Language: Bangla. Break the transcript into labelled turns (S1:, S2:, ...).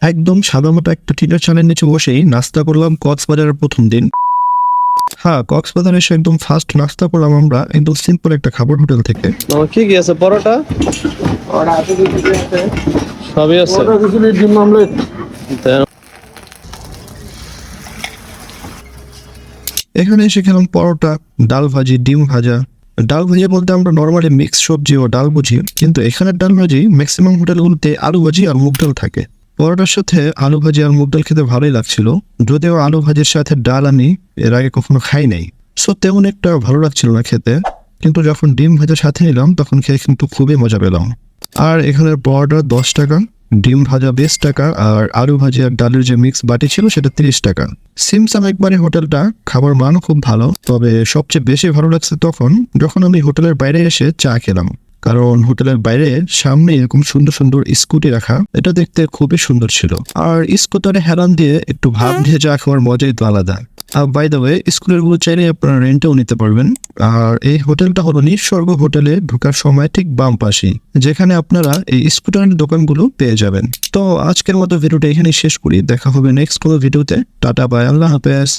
S1: একদম সাদামাটা একটা টিনের চালের নিচে বসেই নাস্তা করলাম কক্সবাজারের প্রথম দিন। হ্যাঁ, কক্সবাজারে এসে একদম ফার্স্ট নাস্তা করলাম আমরা একদম সিম্পল একটা খাবার হোটেল থেকে।
S2: কি কি আছে? পরোটা সবই আছে।
S3: ডিম আমলেট।
S1: এখানে এসে খেলাম পরোটা, ডাল ভাজি, ডিম ভাজা। ডাল ভাজি বলতে আমরা নর্মালি মিক্স সবজি ও ডাল বুঝি, কিন্তু এখানের ডাল ভাজি ম্যাক্সিমাম হোটেলগুলোতে আলু ভাজি আর মুগ ডাল থাকে। পরোটার সাথে আলু ভাজি আর মুগ ডাল খেতে ভালোই লাগছিল, যদিও আলু ভাজির সাথে ডাল আমি এর আগে কখনো খাই নাই, সো তেমন একটা ভালো লাগছিল না খেতে। কিন্তু যখন ডিম ভাজার সাথে নিলাম তখন খেয়ে কিন্তু খুবই মজা পেলাম। আর এখানের পরোটা 10 টাকা, ডিম ভাজা 20 টাকা, আর আলু ভাজি আর ডালের যে মিক্স বাটি ছিল সেটা 30 টাকা। সিমসাম একবারে হোটেলটা, খাবার মান খুব ভালো। তবে সবচেয়ে বেশি ভালো লাগছে যখন আমি হোটেলের বাইরে এসে চা খেলাম, কারণ হোটেলের বাইরে সামনে এরকম সুন্দর সুন্দর স্কুটি রাখা, এটা দেখতে খুবই সুন্দর ছিল। আর স্কুটারে হেলান দিয়ে একটু ভাব দিয়ে চা খাওয়ার মজাই তো আলাদা। আর বাই দ্য ওয়ে, স্কুলের গুলো চাইলে আপনারা রেন্টেও নিতে পারবেন। আর এই হোটেলটা হলো নিঃস্বর্গ হোটেলে ঢোকার সময় ঠিক বাম পাশেই, যেখানে আপনারা এই স্কুটারের দোকানগুলো পেয়ে যাবেন। তো আজকের মতো ভিডিওটা এখানেই শেষ করি, দেখা হবে নেক্সট কোনো ভিডিওতে। টাটা বাই, আল্লাহ হাফেজ।